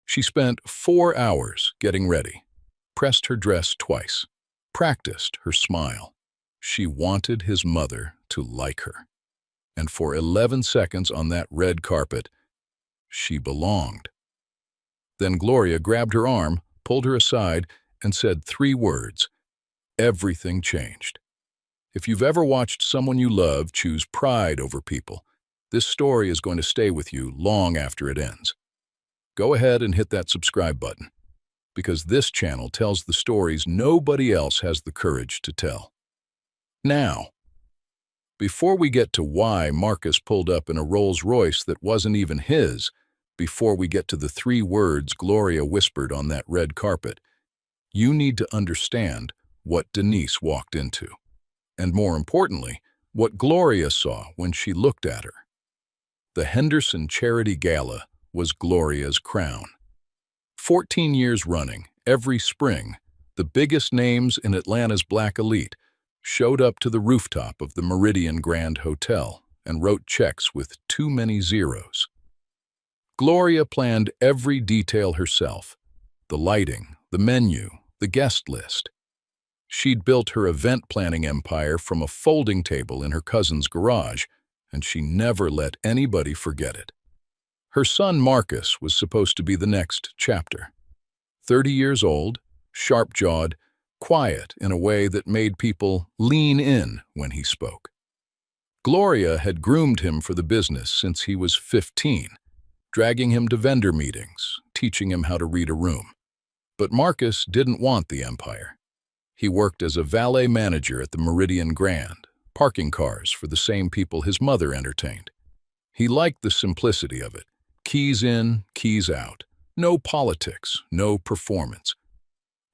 She spent 4 hours getting ready, pressed her dress twice, practiced her smile. She wanted his mother to like her. And for 11 seconds on that red carpet, she belonged. Then Gloria grabbed her arm, pulled her aside, and said 3 words. Everything changed. If you've ever watched someone you love choose pride over people, this story is going to stay with you long after it ends. Go ahead and hit that subscribe button, because this channel tells the stories nobody else has the courage to tell. Now, before we get to why Marcus pulled up in a Rolls-Royce that wasn't even his, before we get to the 3 words Gloria whispered on that red carpet, you need to understand what Denise walked into. And more importantly, what Gloria saw when she looked at her. The Henderson Charity Gala was Gloria's crown. 14 years running, every spring, the biggest names in Atlanta's black elite showed up to the rooftop of the Meridian Grand Hotel and wrote checks with too many zeros. Gloria planned every detail herself: the lighting, the menu, the guest list. She'd built her event planning empire from a folding table in her cousin's garage, and she never let anybody forget it. Her son Marcus was supposed to be the next chapter. 30 years old, sharp-jawed, quiet in a way that made people lean in when he spoke. Gloria had groomed him for the business since he was 15, dragging him to vendor meetings, teaching him how to read a room. But Marcus didn't want the empire. He worked as a valet manager at the Meridian Grand, parking cars for the same people his mother entertained. He liked the simplicity of it. Keys in, keys out. No politics, no performance.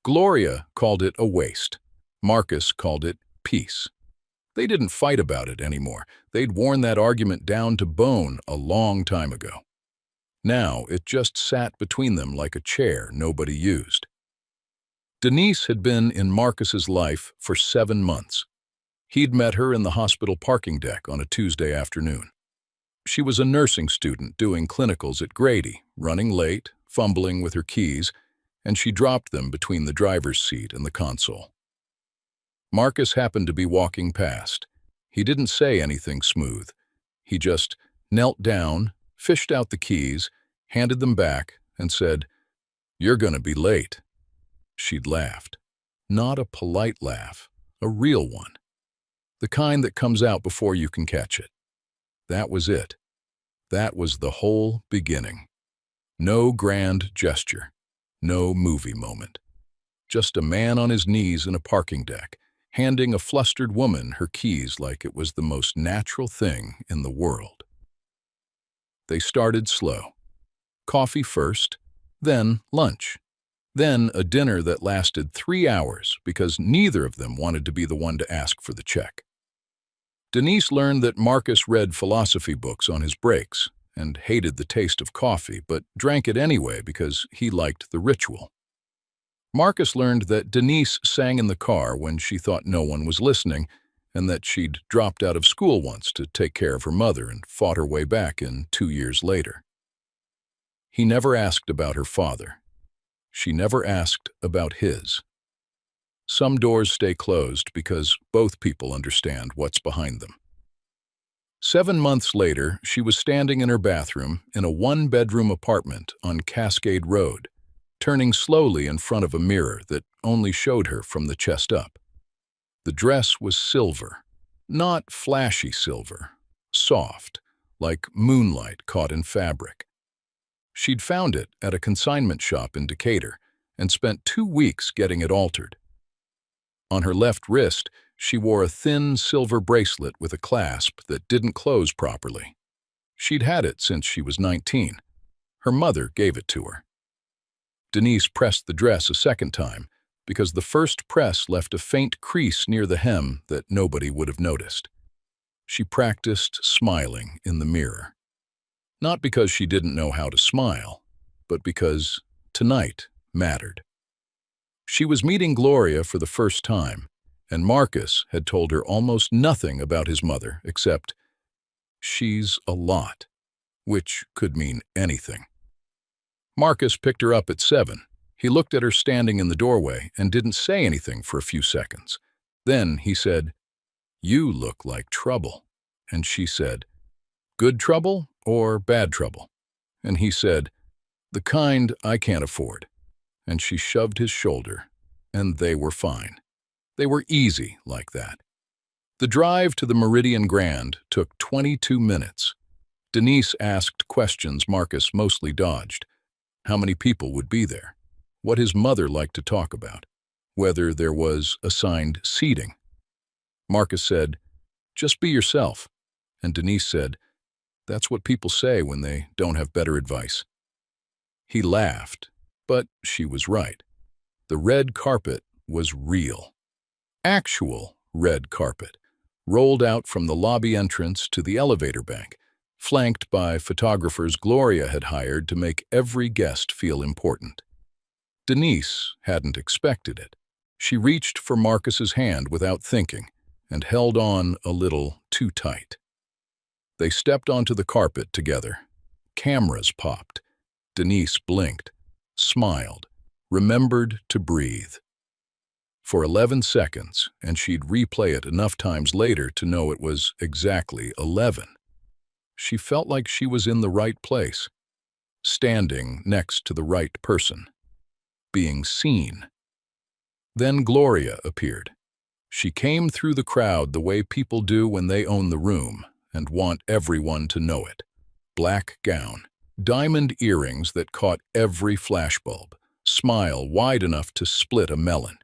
Gloria called it a waste. Marcus called it peace. They didn't fight about it anymore. They'd worn that argument down to bone a long time ago. Now it just sat between them like a chair nobody used. Denise had been in Marcus's life for 7 months. He'd met her in the hospital parking deck on a Tuesday afternoon. She was a nursing student doing clinicals at Grady, running late, fumbling with her keys, and she dropped them between the driver's seat and the console. Marcus happened to be walking past. He didn't say anything smooth. He just knelt down, fished out the keys, handed them back, and said, "You're gonna be late." She'd laughed. Not a polite laugh, a real one. The kind that comes out before you can catch it. That was it. That was the whole beginning. No grand gesture. No movie moment. Just a man on his knees in a parking deck, handing a flustered woman her keys like it was the most natural thing in the world. They started slow. Coffee first, then lunch. Then a dinner that lasted 3 hours because neither of them wanted to be the one to ask for the check. Denise learned that Marcus read philosophy books on his breaks and hated the taste of coffee, but drank it anyway because he liked the ritual. Marcus learned that Denise sang in the car when she thought no one was listening, and that she'd dropped out of school once to take care of her mother and fought her way back in 2 years later. He never asked about her father. She never asked about his. Some doors stay closed because both people understand what's behind them. 7 months later, she was standing in her bathroom in a 1-bedroom apartment on Cascade Road, turning slowly in front of a mirror that only showed her from the chest up. The dress was silver, not flashy silver, soft, like moonlight caught in fabric. She'd found it at a consignment shop in Decatur and spent 2 weeks getting it altered. On her left wrist, she wore a thin silver bracelet with a clasp that didn't close properly. She'd had it since she was 19. Her mother gave it to her. Denise pressed the dress a second time because the first press left a faint crease near the hem that nobody would have noticed. She practiced smiling in the mirror. Not because she didn't know how to smile, but because tonight mattered. She was meeting Gloria for the first time, and Marcus had told her almost nothing about his mother except, "She's a lot," which could mean anything. Marcus picked her up at 7. He looked at her standing in the doorway and didn't say anything for a few seconds. Then he said, "You look like trouble." And she said, "Good trouble or bad trouble?" And he said, "The kind I can't afford." And she shoved his shoulder, and they were fine. They were easy like that. The drive to the Meridian Grand took 22 minutes. Denise asked questions Marcus mostly dodged. How many people would be there? What his mother liked to talk about? Whether there was assigned seating? Marcus said, "Just be yourself." And Denise said, "That's what people say when they don't have better advice." He laughed, but she was right. The red carpet was real. Actual red carpet, rolled out from the lobby entrance to the elevator bank, flanked by photographers Gloria had hired to make every guest feel important. Denise hadn't expected it. She reached for Marcus's hand without thinking and held on a little too tight. They stepped onto the carpet together. Cameras popped. Denise blinked, smiled, remembered to breathe. For 11 seconds, and she'd replay it enough times later to know it was exactly 11. She felt like she was in the right place, standing next to the right person, being seen. Then Gloria appeared. She came through the crowd the way people do when they own the room and want everyone to know it. Black gown, diamond earrings that caught every flashbulb, smile wide enough to split a melon.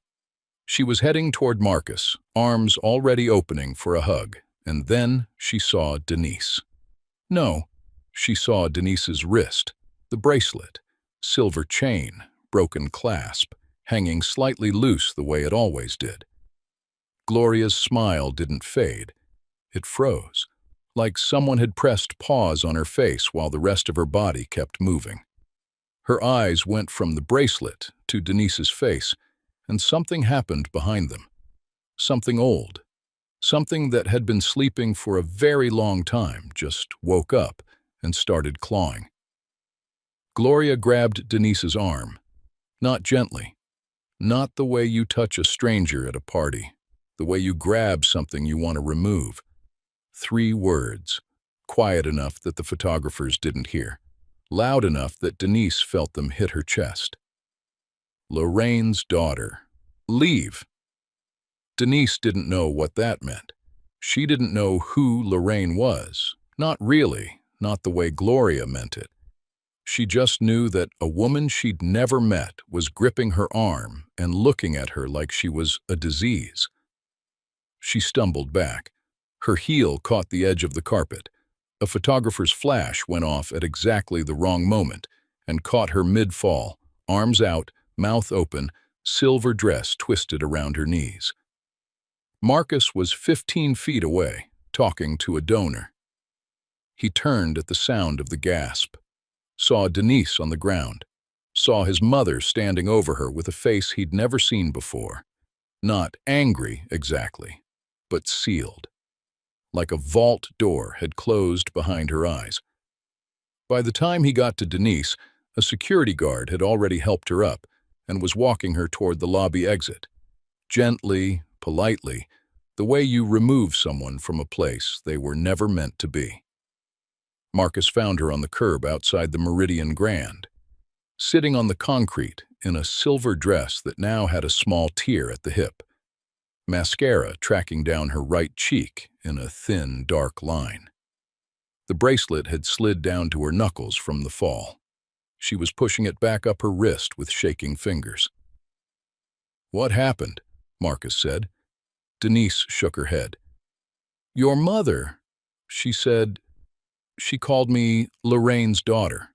She was heading toward Marcus, arms already opening for a hug, and then she saw Denise. No, she saw Denise's wrist, the bracelet, silver chain, broken clasp, hanging slightly loose the way it always did. Gloria's smile didn't fade. It froze, like someone had pressed pause on her face while the rest of her body kept moving. Her eyes went from the bracelet to Denise's face, and something happened behind them. Something old. Something that had been sleeping for a very long time just woke up and started clawing. Gloria grabbed Denise's arm. Not gently. Not the way you touch a stranger at a party. The way you grab something you want to remove. 3 words. Quiet enough that the photographers didn't hear. Loud enough that Denise felt them hit her chest. Lorraine's daughter. Leave. Denise didn't know what that meant. She didn't know who Lorraine was. Not really, not the way Gloria meant it. She just knew that a woman she'd never met was gripping her arm and looking at her like she was a disease. She stumbled back. Her heel caught the edge of the carpet. A photographer's flash went off at exactly the wrong moment and caught her mid-fall, arms out, mouth open, silver dress twisted around her knees. Marcus was 15 feet away, talking to a donor. He turned at the sound of the gasp, saw Denise on the ground, saw his mother standing over her with a face he'd never seen before. Not angry, exactly, but sealed. Like a vault door had closed behind her eyes. By the time he got to Denise, a security guard had already helped her up and was walking her toward the lobby exit. Gently, politely, the way you remove someone from a place they were never meant to be. Marcus found her on the curb outside the Meridian Grand, sitting on the concrete in a silver dress that now had a small tear at the hip. Mascara tracking down her right cheek in a thin, dark line. The bracelet had slid down to her knuckles from the fall. She was pushing it back up her wrist with shaking fingers. "What happened?" Marcus said. Denise shook her head. "Your mother," she said. "She called me Lorraine's daughter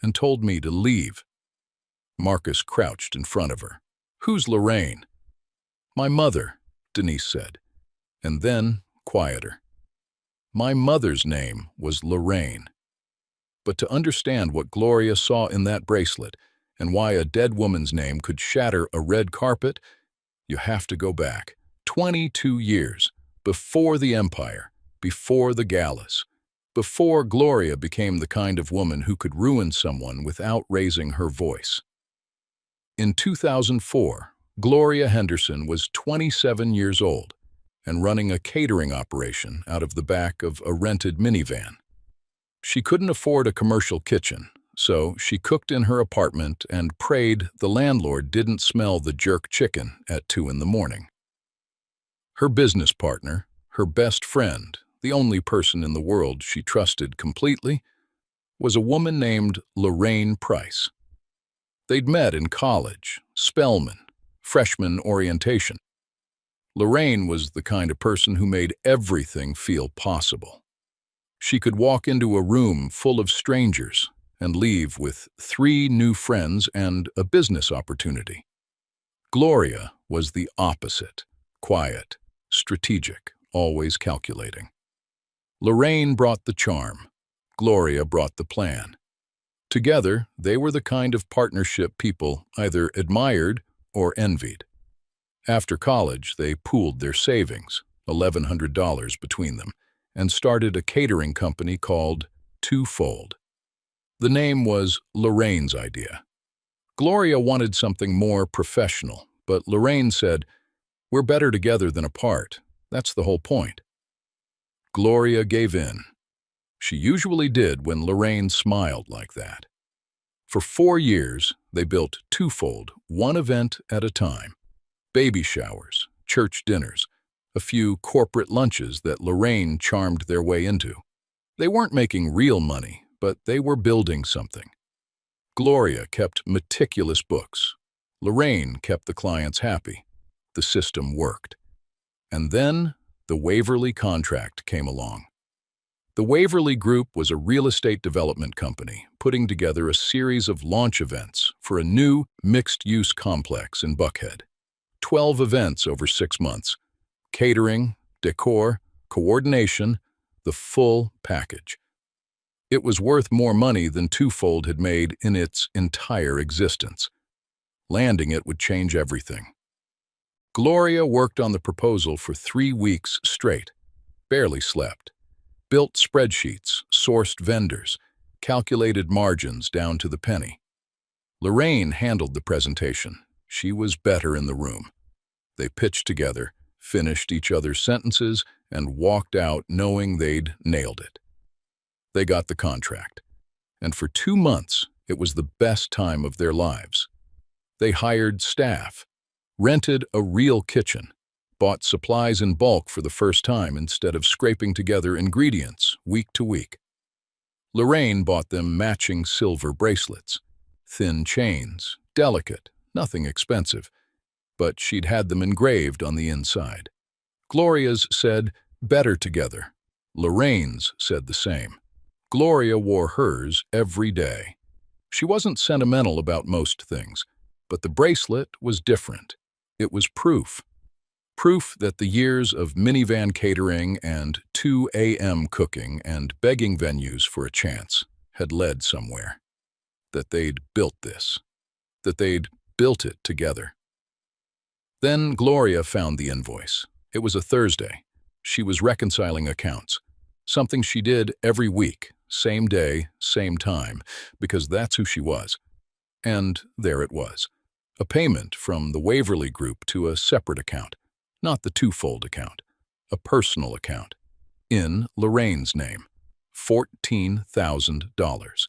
and told me to leave." Marcus crouched in front of her. "Who's Lorraine?" "My mother," Denise said, and then, quieter. "My mother's name was Lorraine." But to understand what Gloria saw in that bracelet and why a dead woman's name could shatter a red carpet, you have to go back 22 years, before the Empire, before the galas. before Gloria became the kind of woman who could ruin someone without raising her voice. In 2004, Gloria Henderson was 27 years old and running a catering operation out of the back of a rented minivan. She couldn't afford a commercial kitchen, so she cooked in her apartment and prayed the landlord didn't smell the jerk chicken at 2 in the morning. Her business partner, her best friend, the only person in the world she trusted completely, was a woman named Lorraine Price. They'd met in college, Spelman, freshman orientation. Lorraine was the kind of person who made everything feel possible. She could walk into a room full of strangers and leave with 3 new friends and a business opportunity. Gloria was the opposite, quiet, strategic, always calculating. Lorraine brought the charm. Gloria brought the plan. Together, they were the kind of partnership people either admired or envied. After college, they pooled their savings, $1,100 between them, and started a catering company called Twofold. The name was Lorraine's idea. Gloria wanted something more professional, but Lorraine said, "We're better together than apart. That's the whole point." Gloria gave in. She usually did when Lorraine smiled like that. For 4 years, they built Twofold, one event at a time. Baby showers, church dinners, a few corporate lunches that Lorraine charmed their way into. They weren't making real money, but they were building something. Gloria kept meticulous books. Lorraine kept the clients happy. The system worked. And then the Waverly contract came along. The Waverly Group was a real estate development company putting together a series of launch events for a new mixed-use complex in Buckhead. 12 events over 6 months. Catering, decor, coordination, the full package. It was worth more money than Twofold had made in its entire existence. Landing it would change everything. Gloria worked on the proposal for 3 weeks straight, barely slept, built spreadsheets, sourced vendors, calculated margins down to the penny. Lorraine handled the presentation. She was better in the room. They pitched together, finished each other's sentences, and walked out knowing they'd nailed it. They got the contract, and for 2 months, it was the best time of their lives. They hired staff, rented a real kitchen, bought supplies in bulk for the first time instead of scraping together ingredients week to week. Lorraine bought them matching silver bracelets, thin chains, delicate, nothing expensive, but she'd had them engraved on the inside. Gloria's said, "Better together." Lorraine's said the same. Gloria wore hers every day. She wasn't sentimental about most things, but the bracelet was different. It was proof. Proof that the years of minivan catering and 2 a.m. cooking and begging venues for a chance had led somewhere. That they'd built this. That they'd built it together. Then Gloria found the invoice. It was a Thursday. She was reconciling accounts. Something she did every week, same day, same time, because that's who she was. And there it was. A payment from the Waverly Group to a separate account, not the Twofold account, a personal account, in Lorraine's name, $14,000.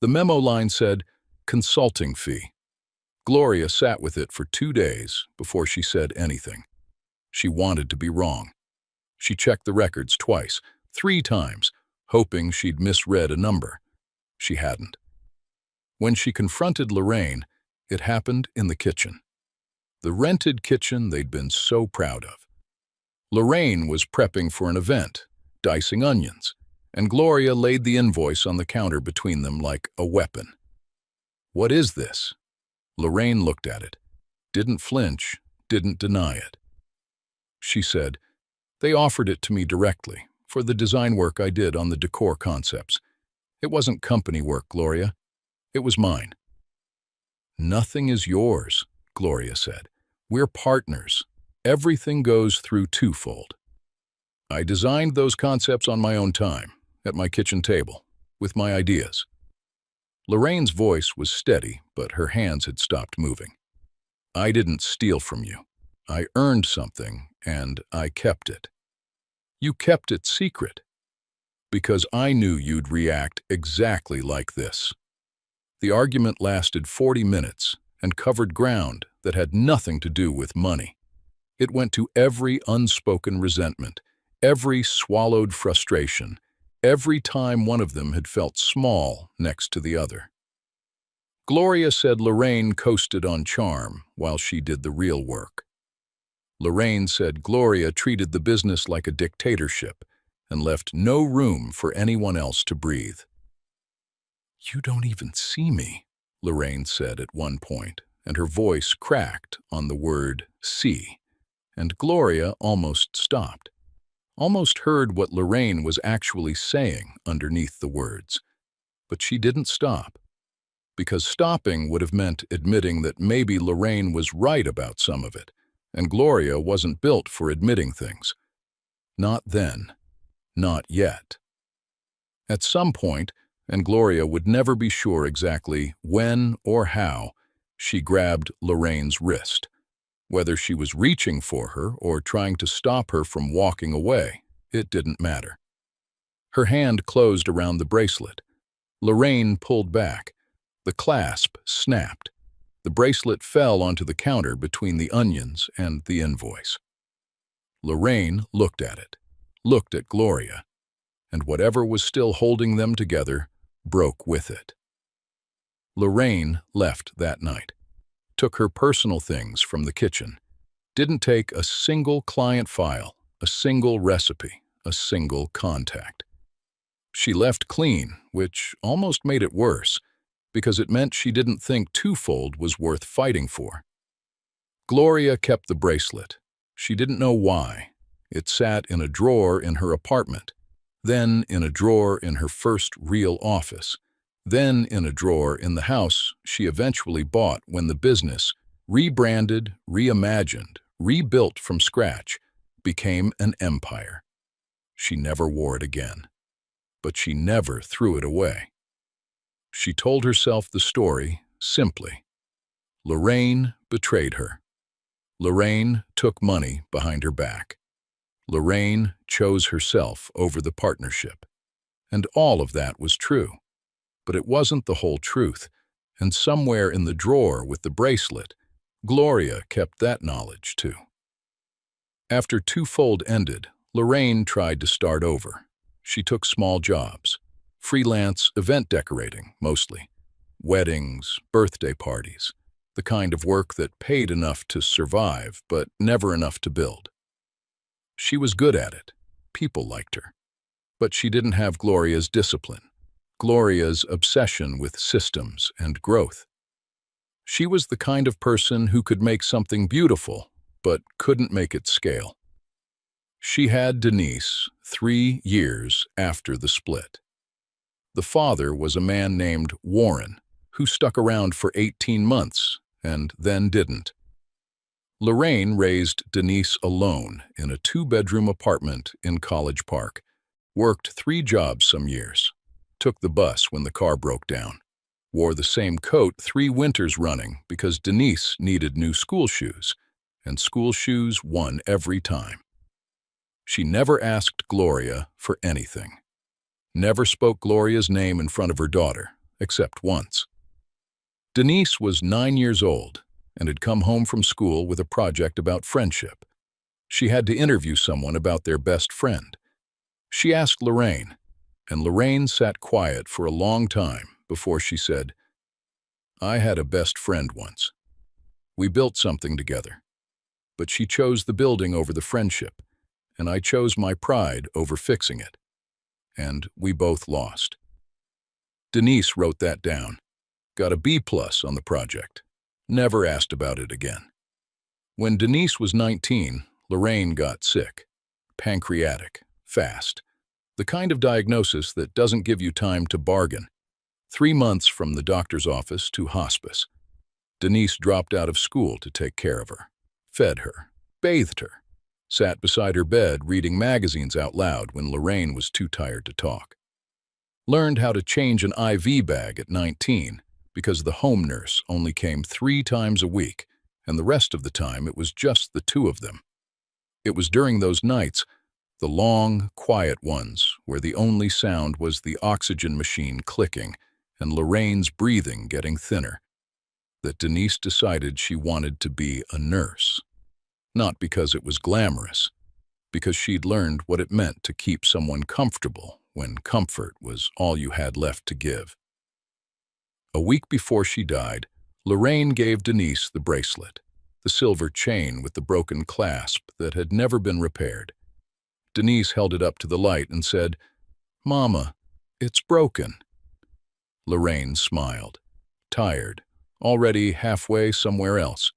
The memo line said, "Consulting fee." Gloria sat with it for 2 days before she said anything. She wanted to be wrong. She checked the records twice, 3 times, hoping she'd misread a number. She hadn't. When she confronted Lorraine, it happened in the kitchen. The rented kitchen they'd been so proud of. Lorraine was prepping for an event, dicing onions, and Gloria laid the invoice on the counter between them like a weapon. "What is this?" Lorraine looked at it, didn't flinch, didn't deny it. She said, "They offered it to me directly, for the design work I did on the decor concepts. It wasn't company work, Gloria. It was mine." "Nothing is yours," Gloria said. "We're partners. Everything goes through Twofold. I designed those concepts on my own time, at my kitchen table, with my ideas. Lorraine's voice was steady, but her hands had stopped moving. I didn't steal from you. I earned something, and I kept it. You kept it secret, because I knew you'd react exactly like this. The argument lasted 40 minutes and covered ground that had nothing to do with money. It went to every unspoken resentment, every swallowed frustration, every time one of them had felt small next to the other. Gloria said Lorraine coasted on charm while she did the real work. Lorraine said Gloria treated the business like a dictatorship and left no room for anyone else to breathe. "You don't even see me," Lorraine said at one point, and her voice cracked on the word see, and Gloria almost stopped, almost heard what Lorraine was actually saying underneath the words. But she didn't stop, because stopping would have meant admitting that maybe Lorraine was right about some of it, and Gloria wasn't built for admitting things. Not then. Not yet. At some point, and Gloria would never be sure exactly when or how, she grabbed Lorraine's wrist. Whether she was reaching for her or trying to stop her from walking away, it didn't matter. Her hand closed around the bracelet. Lorraine pulled back. The clasp snapped. The bracelet fell onto the counter between the onions and the invoice. Lorraine looked at it, looked at Gloria, and whatever was still holding them together broke with it. Lorraine left that night, took her personal things from the kitchen, didn't take a single client file, a single recipe, a single contact. She left clean, which almost made it worse, because it meant she didn't think twofold was worth fighting for. Gloria kept the bracelet. She didn't know why. It sat in a drawer in her apartment, then in a drawer in her first real office, then in a drawer in the house she eventually bought when the business, rebranded, reimagined, rebuilt from scratch, became an empire. She never wore it again, but she never threw it away. She told herself the story simply. Lorraine betrayed her. Lorraine took money behind her back. Lorraine chose herself over the partnership. And all of that was true. But it wasn't the whole truth, and somewhere in the drawer with the bracelet, Gloria kept that knowledge too. After Twofold ended, Lorraine tried to start over. She took small jobs, freelance event decorating mostly, weddings, birthday parties, the kind of work that paid enough to survive but never enough to build. She was good at it. People liked her. But she didn't have Gloria's discipline, Gloria's obsession with systems and growth. She was the kind of person who could make something beautiful, but couldn't make it scale. She had Denise 3 years after the split. The father was a man named Warren, who stuck around for 18 months and then didn't. Lorraine raised Denise alone in a 2-bedroom apartment in College Park, worked 3 jobs some years, took the bus when the car broke down, wore the same coat 3 winters running because Denise needed new school shoes, and school shoes won every time. She never asked Gloria for anything. Never spoke Gloria's name in front of her daughter, except once. Denise was 9 years old and had come home from school with a project about friendship. She had to interview someone about their best friend. She asked Lorraine, and Lorraine sat quiet for a long time before she said, "I had a best friend once. We built something together, but she chose the building over the friendship, and I chose my pride over fixing it. And we both lost." Denise wrote that down, got a B+ on the project, never asked about it again. When Denise was 19, Lorraine got sick, pancreatic, fast, the kind of diagnosis that doesn't give you time to bargain. 3 months from the doctor's office to hospice. Denise dropped out of school to take care of her, fed her, bathed her, sat beside her bed reading magazines out loud when Lorraine was too tired to talk. Learned how to change an IV bag at 19 because the home nurse only came 3 times a week, and the rest of the time it was just the two of them. It was during those nights, the long, quiet ones, where the only sound was the oxygen machine clicking and Lorraine's breathing getting thinner, that Denise decided she wanted to be a nurse. Not because it was glamorous, because she'd learned what it meant to keep someone comfortable when comfort was all you had left to give. A week before she died, Lorraine gave Denise the bracelet, the silver chain with the broken clasp that had never been repaired. Denise held it up to the light and said, "Mama, it's broken." Lorraine smiled, tired, already halfway somewhere else.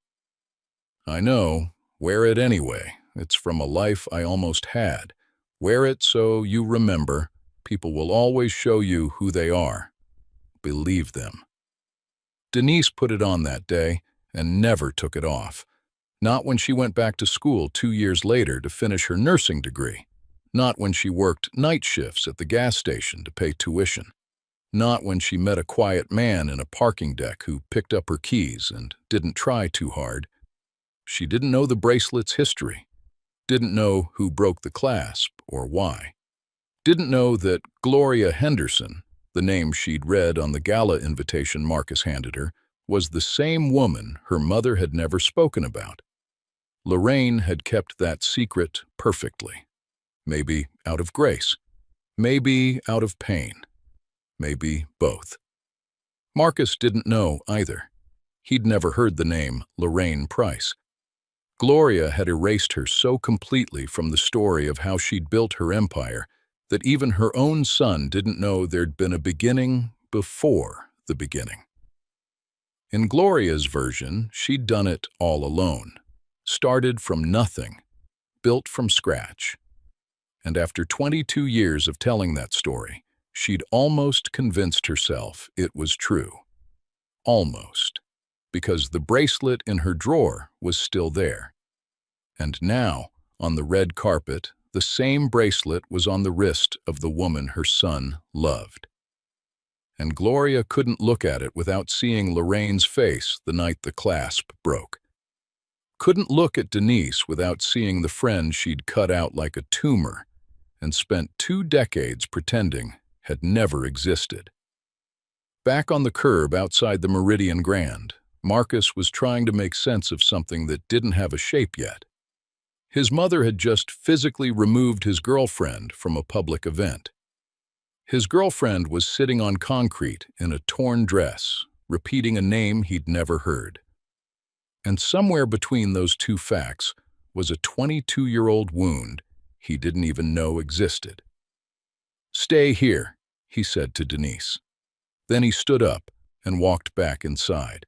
"I know. Wear it anyway. It's from a life I almost had. Wear it so you remember. People will always show you who they are. Believe them." Denise put it on that day and never took it off. Not when she went back to school 2 years later to finish her nursing degree. Not when she worked night shifts at the gas station to pay tuition. Not when she met a quiet man in a parking deck who picked up her keys and didn't try too hard. She didn't know the bracelet's history. Didn't know who broke the clasp or why. Didn't know that Gloria Henderson, the name she'd read on the gala invitation Marcus handed her, was the same woman her mother had never spoken about. Lorraine had kept that secret perfectly. Maybe out of grace. Maybe out of pain. Maybe both. Marcus didn't know either. He'd never heard the name Lorraine Price. Gloria had erased her so completely from the story of how she'd built her empire that even her own son didn't know there'd been a beginning before the beginning. In Gloria's version, she'd done it all alone, started from nothing, built from scratch. And after 22 years of telling that story, she'd almost convinced herself it was true. Almost. Because the bracelet in her drawer was still there. And now, on the red carpet, the same bracelet was on the wrist of the woman her son loved. And Gloria couldn't look at it without seeing Lorraine's face the night the clasp broke. Couldn't look at Denise without seeing the friend she'd cut out like a tumor and spent 2 decades pretending had never existed. Back on the curb outside the Meridian Grand, Marcus was trying to make sense of something that didn't have a shape yet. His mother had just physically removed his girlfriend from a public event. His girlfriend was sitting on concrete in a torn dress, repeating a name he'd never heard. And somewhere between those two facts was a 22-year-old wound he didn't even know existed. "Stay here," he said to Denise. Then he stood up and walked back inside.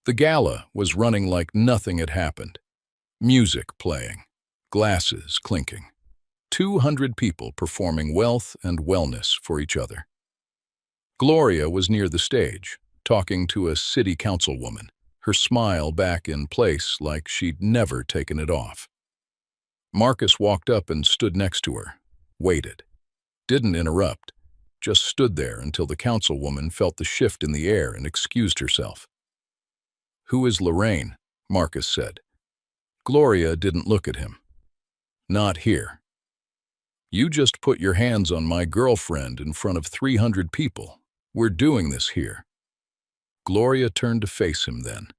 The gala was running like nothing had happened. Music playing, glasses clinking. 200 people performing wealth and wellness for each other. Gloria was near the stage, talking to a city councilwoman, her smile back in place like she'd never taken it off. Marcus walked up and stood next to her, waited. Didn't interrupt, just stood there until the councilwoman felt the shift in the air and excused herself. "Who is Lorraine?" Marcus said. Gloria didn't look at him. "Not here." "You just put your hands on my girlfriend in front of 300 people. We're doing this here." Gloria turned to face him then,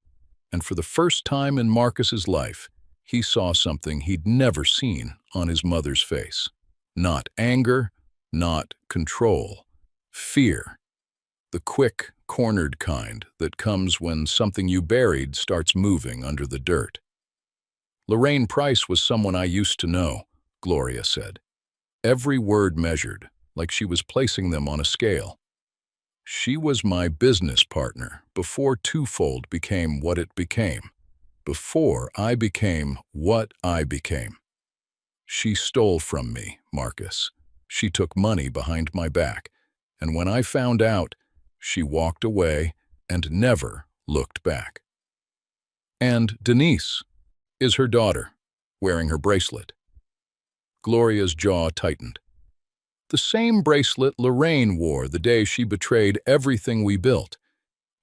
and for the first time in Marcus's life, he saw something he'd never seen on his mother's face. Not anger, not control, fear. The quick, cornered kind that comes when something you buried starts moving under the dirt. "Lorraine Price was someone I used to know," Gloria said. Every word measured, like she was placing them on a scale. "She was my business partner before Twofold became what it became, before I became what I became. She stole from me, Marcus. She took money behind my back, and when I found out, she walked away and never looked back." "And Denise is her daughter, wearing her bracelet." Gloria's jaw tightened. The same bracelet Lorraine wore the day she betrayed everything we built.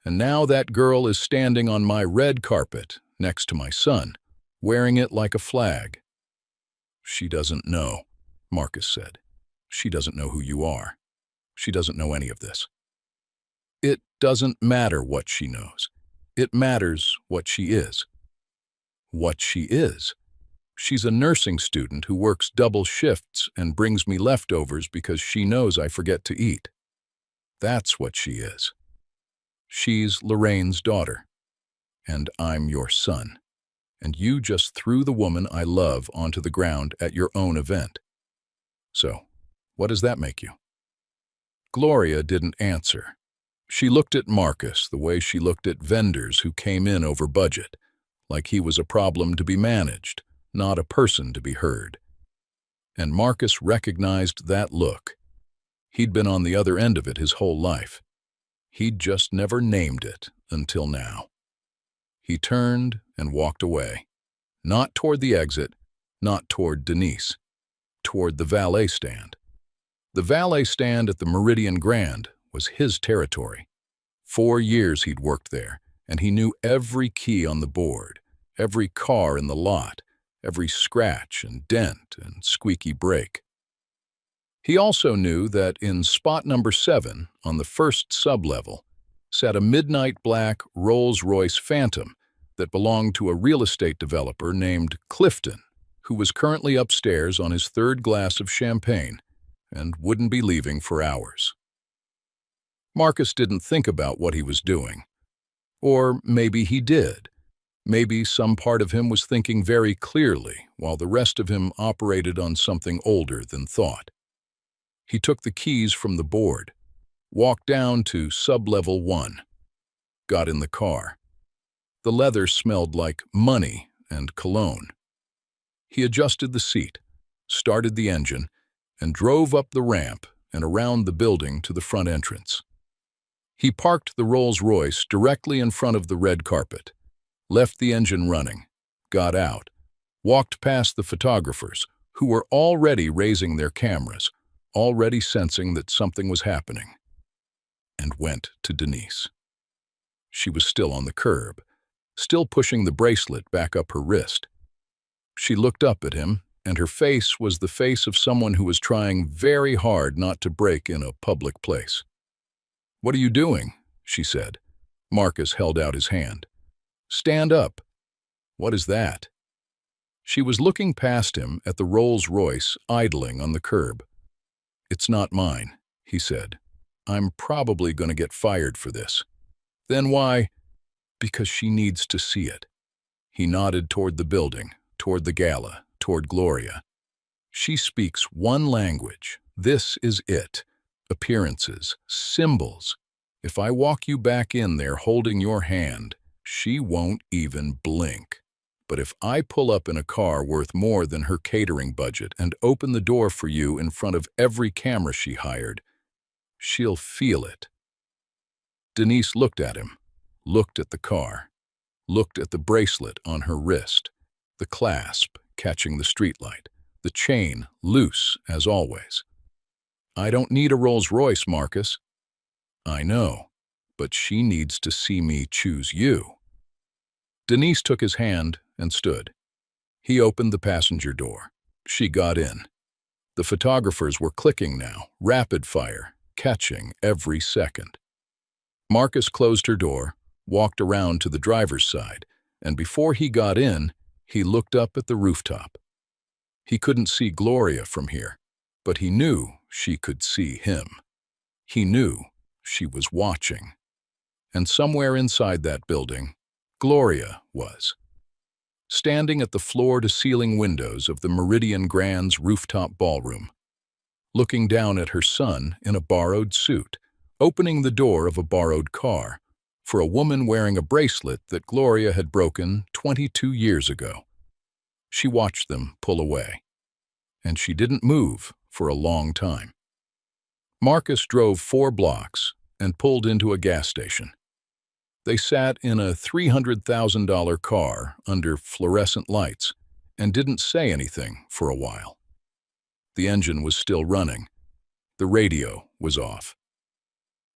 And now that girl is standing on my red carpet next to my son, wearing it like a flag. She doesn't know, Marcus said. She doesn't know who you are. She doesn't know any of this. It doesn't matter what she knows. It matters what she is. What she is? She's a nursing student who works double shifts and brings me leftovers because she knows I forget to eat. That's what she is. She's Lorraine's daughter, and I'm your son. And you just threw the woman I love onto the ground at your own event. So, what does that make you? Gloria didn't answer. She looked at Marcus the way she looked at vendors who came in over budget, like he was a problem to be managed, not a person to be heard. And Marcus recognized that look. He'd been on the other end of it his whole life. He'd just never named it until now. He turned and walked away, not toward the exit, not toward Denise, toward the valet stand. The valet stand at the Meridian Grand was his territory. 4 years he'd worked there, and he knew every key on the board, every car in the lot, every scratch and dent and squeaky brake. He also knew that in spot number 7, on the first sublevel, sat a midnight black Rolls-Royce Phantom that belonged to a real estate developer named Clifton, who was currently upstairs on his 3rd glass of champagne and wouldn't be leaving for hours. Marcus didn't think about what he was doing. Or maybe he did. Maybe some part of him was thinking very clearly, while the rest of him operated on something older than thought. He took the keys from the board, walked down to sublevel 1, got in the car. The leather smelled like money and cologne. He adjusted the seat, started the engine, and drove up the ramp and around the building to the front entrance. He parked the Rolls-Royce directly in front of the red carpet, left the engine running, got out, walked past the photographers, who were already raising their cameras, already sensing that something was happening, and went to Denise. She was still on the curb, still pushing the bracelet back up her wrist. She looked up at him, and her face was the face of someone who was trying very hard not to break in a public place. "What are you doing?" she said. Marcus held out his hand. "Stand up." "What is that?" She was looking past him at the Rolls-Royce idling on the curb. "It's not mine," he said. "I'm probably going to get fired for this." "Then why?" "Because she needs to see it." He nodded toward the building, toward the gala, toward Gloria. "She speaks one language. This is it. Appearances, symbols. If I walk you back in there holding your hand, she won't even blink. But if I pull up in a car worth more than her catering budget and open the door for you in front of every camera she hired, she'll feel it." Denise looked at him, looked at the car, looked at the bracelet on her wrist, the clasp catching the streetlight, the chain loose as always. "I don't need a Rolls-Royce, Marcus." "I know, but she needs to see me choose you." Denise took his hand and stood. He opened the passenger door. She got in. The photographers were clicking now, rapid fire, catching every second. Marcus closed her door, walked around to the driver's side, and before he got in, he looked up at the rooftop. He couldn't see Gloria from here, but he knew she could see him. He knew she was watching. And somewhere inside that building, Gloria was. Standing at the floor-to-ceiling windows of the Meridian Grand's rooftop ballroom, looking down at her son in a borrowed suit, opening the door of a borrowed car, for a woman wearing a bracelet that Gloria had broken 22 years ago. She watched them pull away, and she didn't move for a long time. Marcus drove 4 blocks and pulled into a gas station. They sat in a $300,000 car under fluorescent lights and didn't say anything for a while. The engine was still running, The radio was off.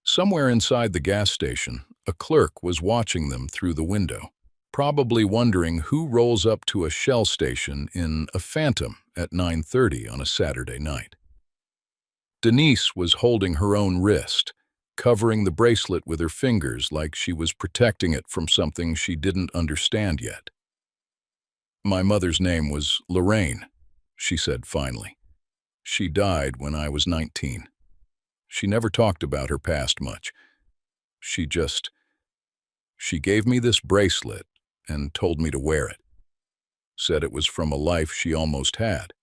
Somewhere inside the gas station, a clerk was watching them through the window, probably wondering who rolls up to a Shell station in a Phantom at 9:30 on a Saturday night. Denise was holding her own wrist, covering the bracelet with her fingers like she was protecting it from something she didn't understand yet. "My mother's name was Lorraine," she said finally. "She died when I was 19. She never talked about her past much. She gave me this bracelet and told me to wear it. Said it was from a life she almost had."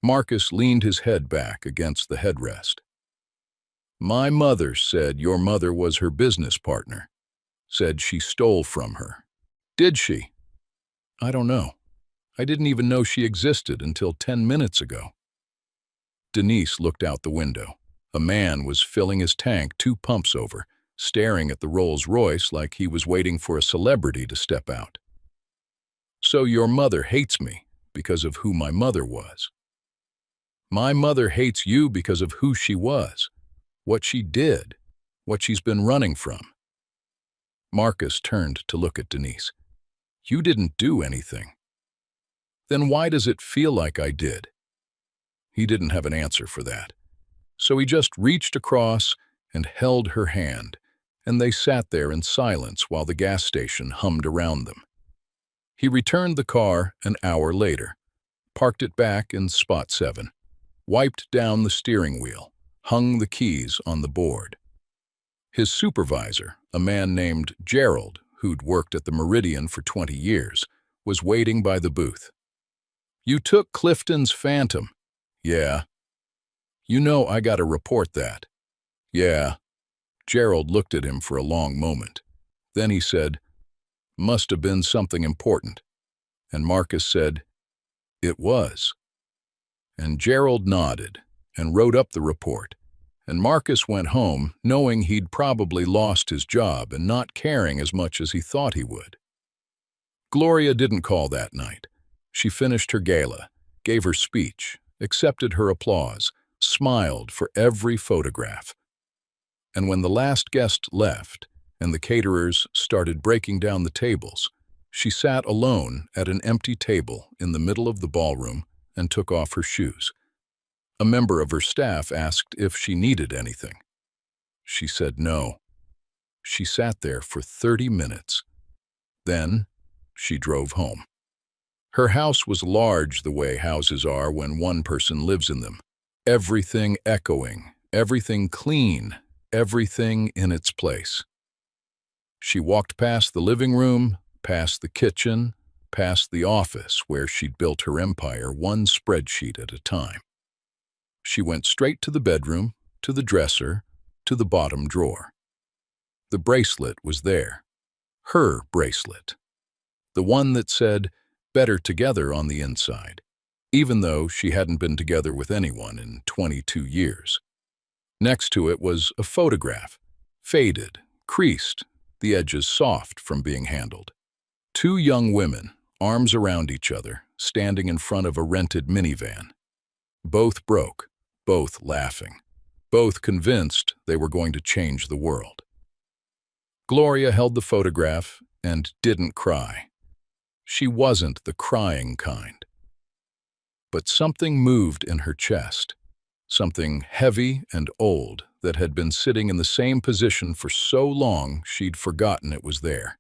Marcus leaned his head back against the headrest. "My mother said your mother was her business partner. Said she stole from her. Did she?" "I don't know. I didn't even know she existed until 10 minutes ago." Denise looked out the window. A man was filling his tank 2 pumps over, staring at the Rolls-Royce like he was waiting for a celebrity to step out. "So your mother hates me because of who my mother was." "My mother hates you because of who she was, what she did, what she's been running from." Marcus turned to look at Denise. "You didn't do anything." "Then why does it feel like I did?" He didn't have an answer for that. So he just reached across and held her hand, and they sat there in silence while the gas station hummed around them. He returned the car an hour later, parked it back in spot 7, wiped down the steering wheel, hung the keys on the board. His supervisor, a man named Gerald, who'd worked at the Meridian for 20 years, was waiting by the booth. "You took Clifton's Phantom." "Yeah." "You know I got to report that." "Yeah." Gerald looked at him for a long moment. Then he said, "Must have been something important." And Marcus said, "It was." And Gerald nodded and wrote up the report. And Marcus went home knowing he'd probably lost his job and not caring as much as he thought he would. Gloria didn't call that night. She finished her gala, gave her speech, accepted her applause, smiled for every photograph. And when the last guest left and the caterers started breaking down the tables, she sat alone at an empty table in the middle of the ballroom and took off her shoes. A member of her staff asked if she needed anything. She said no. She sat there for 30 minutes. Then she drove home. Her house was large the way houses are when one person lives in them. Everything echoing, everything clean, everything in its place. She walked past the living room, past the kitchen, past the office where she'd built her empire one spreadsheet at a time. She went straight to the bedroom, to the dresser, to the bottom drawer. The bracelet was there. Her bracelet. The one that said, "Better together" on the inside, even though she hadn't been together with anyone in 22 years. Next to it was a photograph, faded, creased, the edges soft from being handled. 2 young women, arms around each other, standing in front of a rented minivan. Both broke, both laughing, both convinced they were going to change the world. Gloria held the photograph and didn't cry. She wasn't the crying kind. But something moved in her chest, something heavy and old that had been sitting in the same position for so long she'd forgotten it was there.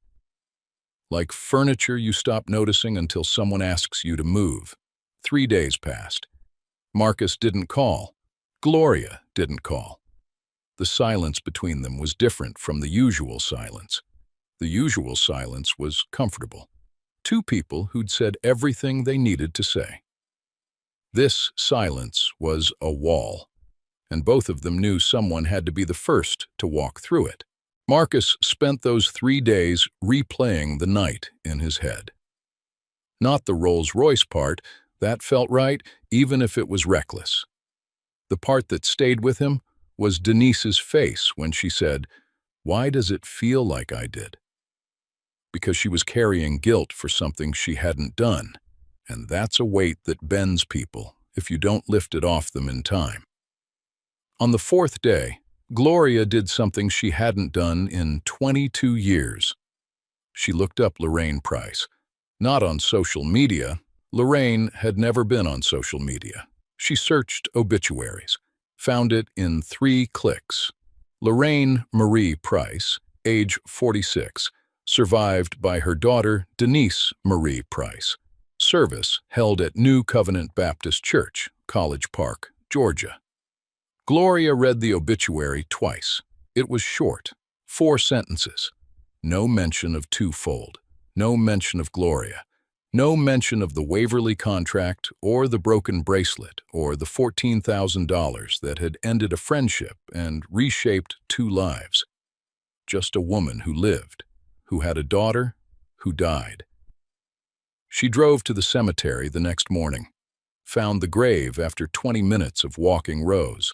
Like furniture you stop noticing until someone asks you to move. 3 days passed. Marcus didn't call. Gloria didn't call. The silence between them was different from the usual silence. The usual silence was comfortable. 2 people who'd said everything they needed to say. This silence was a wall, and both of them knew someone had to be the first to walk through it. Marcus spent those 3 days replaying the night in his head. Not the Rolls-Royce part, that felt right, even if it was reckless. The part that stayed with him was Denise's face when she said, "Why does it feel like I did?" Because she was carrying guilt for something she hadn't done, and that's a weight that bends people if you don't lift it off them in time. On the fourth day, Gloria did something she hadn't done in 22 years. She looked up Lorraine Price. Not on social media. Lorraine had never been on social media. She searched obituaries, found it in 3 clicks. Lorraine Marie Price, age 46, survived by her daughter Denise Marie Price. Service held at New Covenant Baptist Church, College Park, Georgia. Gloria read the obituary twice. It was short, 4 sentences. No mention of twofold, no mention of Gloria, no mention of the Waverly contract or the broken bracelet or the $14,000 that had ended a friendship and reshaped 2 lives. Just a woman who lived, who had a daughter, who died. She drove to the cemetery the next morning, found the grave after 20 minutes of walking rows.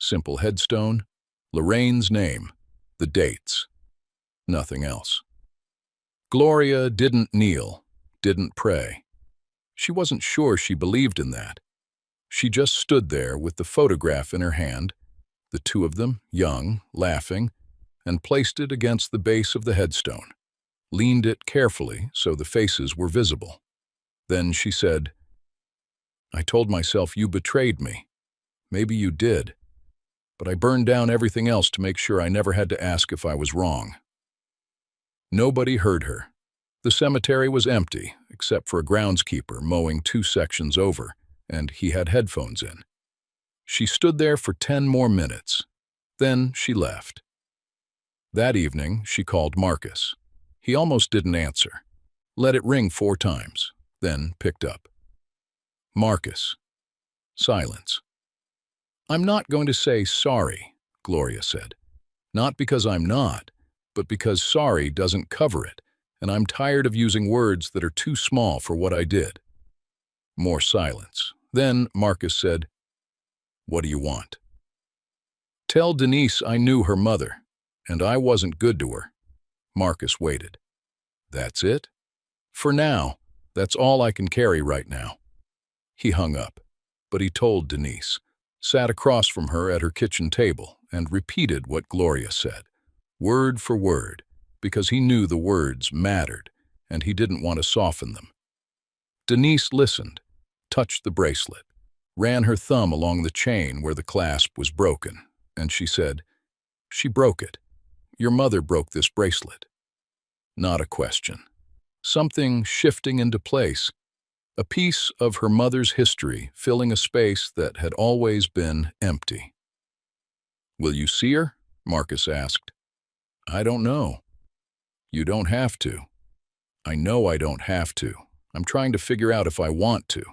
Simple headstone, Lorraine's name, the dates. Nothing else. Gloria didn't kneel, didn't pray. She wasn't sure she believed in that. She just stood there with the photograph in her hand, the 2 of them, young, laughing, and placed it against the base of the headstone, leaned it carefully so the faces were visible. Then she said, "I told myself you betrayed me. Maybe you did. But I burned down everything else to make sure I never had to ask if I was wrong." Nobody heard her. The cemetery was empty, except for a groundskeeper mowing 2 sections over, and he had headphones in. She stood there for 10 more minutes. Then she left. That evening, she called Marcus. He almost didn't answer. Let it ring 4 times, then picked up. Marcus. Silence. "I'm not going to say sorry," Gloria said. "Not because I'm not, but because sorry doesn't cover it, and I'm tired of using words that are too small for what I did." More silence. Then Marcus said, "What do you want?" "Tell Denise I knew her mother, and I wasn't good to her." Marcus waited. "That's it?" "For now. That's all I can carry right now." He hung up, but he told Denise, sat across from her at her kitchen table, and repeated what Gloria said, word for word, because he knew the words mattered, and he didn't want to soften them. Denise listened, touched the bracelet, ran her thumb along the chain where the clasp was broken, and she said, "She broke it. Your mother broke this bracelet." Not a question. Something shifting into place. A piece of her mother's history filling a space that had always been empty. "Will you see her?" Marcus asked. "I don't know." "You don't have to." "I know I don't have to. I'm trying to figure out if I want to."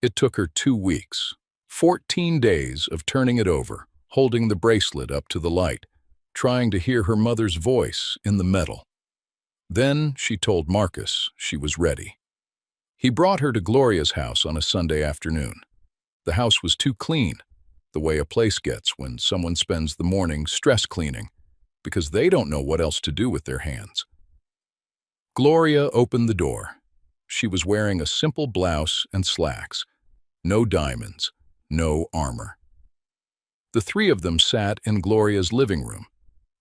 It took her 2 weeks, 14 days of turning it over, holding the bracelet up to the light, trying to hear her mother's voice in the metal. Then she told Marcus she was ready. He brought her to Gloria's house on a Sunday afternoon. The house was too clean, the way a place gets when someone spends the morning stress cleaning, because they don't know what else to do with their hands. Gloria opened the door. She was wearing a simple blouse and slacks. No diamonds, no armor. The 3 of them sat in Gloria's living room.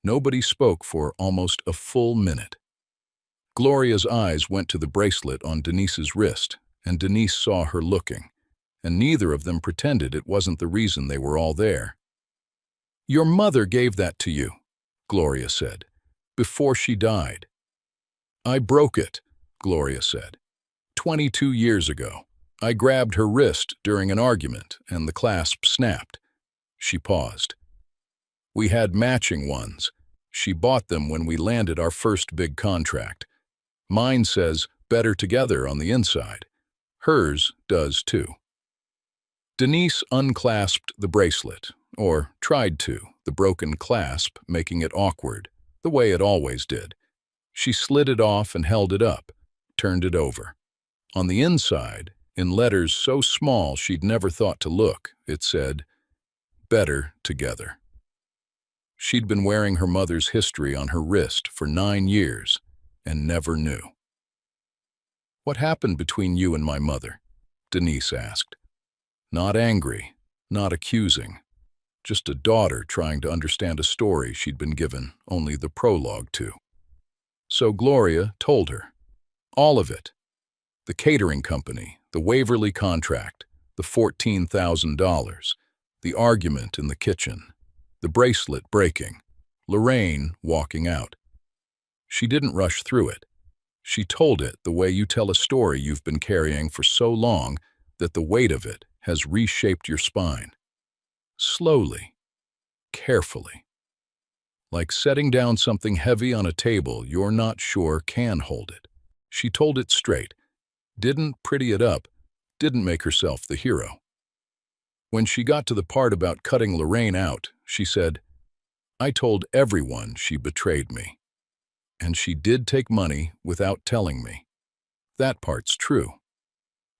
Nobody spoke for almost a full minute. Gloria's eyes went to the bracelet on Denise's wrist, and Denise saw her looking, and neither of them pretended it wasn't the reason they were all there. "Your mother gave that to you," Gloria said, "before she died." "I broke it," Gloria said. 22 years ago. I grabbed her wrist during an argument, and the clasp snapped." She paused. "We had matching ones. She bought them when we landed our first big contract. Mine says, 'Better Together' on the inside. Hers does too." Denise unclasped the bracelet, or tried to, the broken clasp making it awkward, the way it always did. She slid it off and held it up, turned it over. On the inside, in letters so small she'd never thought to look, it said, "Better Together." She'd been wearing her mother's history on her wrist for 9 years and never knew. "What happened between you and my mother?" Denise asked. Not angry, not accusing, just a daughter trying to understand a story she'd been given only the prologue to. So Gloria told her. All of it. The catering company, the Waverly contract, the $14,000, the argument in the kitchen, the bracelet breaking, Lorraine walking out. She didn't rush through it. She told it the way you tell a story you've been carrying for so long that the weight of it has reshaped your spine. Slowly, carefully. Like setting down something heavy on a table you're not sure can hold it. She told it straight, didn't pretty it up, didn't make herself the hero. When she got to the part about cutting Lorraine out, she said, "I told everyone she betrayed me. And she did take money without telling me. That part's true.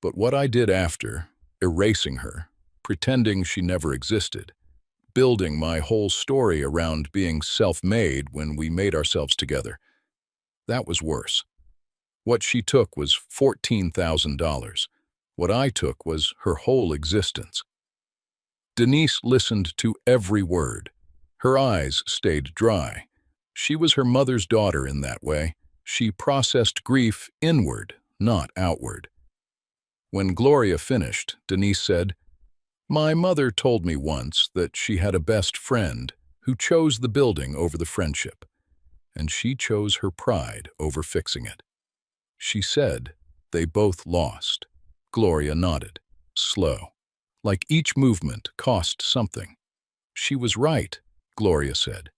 But what I did after, erasing her, pretending she never existed, building my whole story around being self-made when we made ourselves together, that was worse. What she took was $14,000. What I took was her whole existence." Denise listened to every word. Her eyes stayed dry. She was her mother's daughter in that way. She processed grief inward, not outward. When Gloria finished, Denise said, "My mother told me once that she had a best friend who chose the building over the friendship, and she chose her pride over fixing it. She said they both lost." Gloria nodded, slow, like each movement cost something. "She was right," Gloria said.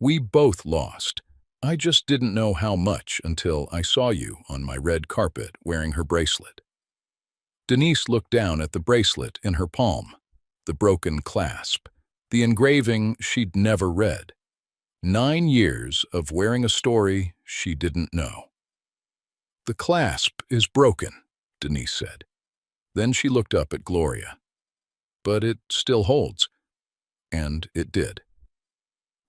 "We both lost. I just didn't know how much until I saw you on my red carpet wearing her bracelet." Denise looked down at the bracelet in her palm, the broken clasp, the engraving she'd never read. 9 years of wearing a story she didn't know. "The clasp is broken," Denise said. Then she looked up at Gloria. "But it still holds." And it did.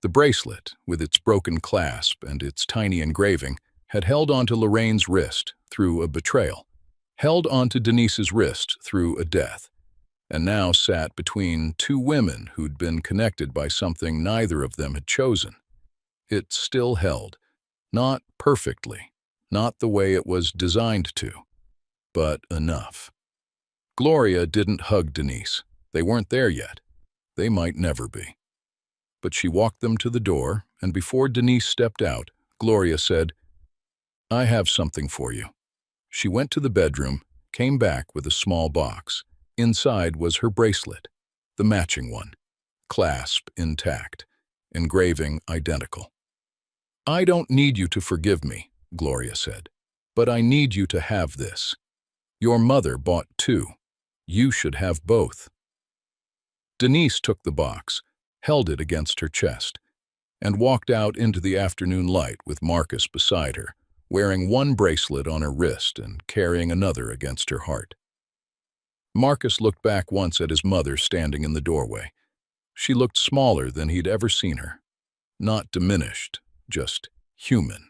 The bracelet, with its broken clasp and its tiny engraving, had held onto Lorraine's wrist through a betrayal, held onto Denise's wrist through a death, and now sat between two women who'd been connected by something neither of them had chosen. It still held, not perfectly, not the way it was designed to, but enough. Gloria didn't hug Denise. They weren't there yet. They might never be. But she walked them to the door, and before Denise stepped out, Gloria said, "I have something for you." She went to the bedroom, came back with a small box. Inside was her bracelet, the matching one, clasp intact, engraving identical. "I don't need you to forgive me," Gloria said, "but I need you to have this. Your mother bought 2. You should have both." Denise took the box, held it against her chest, and walked out into the afternoon light with Marcus beside her, wearing one bracelet on her wrist and carrying another against her heart. Marcus looked back once at his mother standing in the doorway. She looked smaller than he'd ever seen her. Not diminished, just human.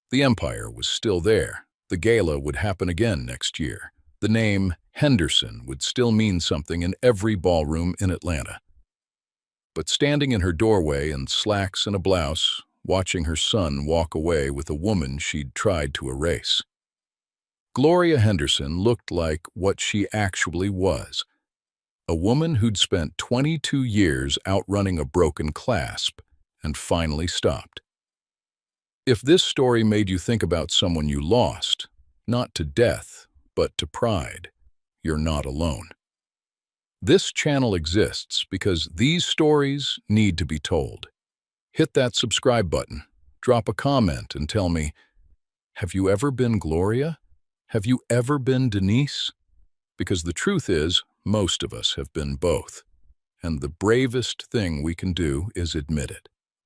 The Empire was still there. The gala would happen again next year. The name Henderson would still mean something in every ballroom in Atlanta. But standing in her doorway in slacks and a blouse, watching her son walk away with a woman she'd tried to erase. Gloria Henderson looked like what she actually was. A woman who'd spent 22 years outrunning a broken clasp and finally stopped. If this story made you think about someone you lost, not to death, but to pride, you're not alone. This channel exists because these stories need to be told. Hit that subscribe button, drop a comment and tell me, have you ever been Gloria? Have you ever been Denise? Because the truth is, most of us have been both. And the bravest thing we can do is admit it.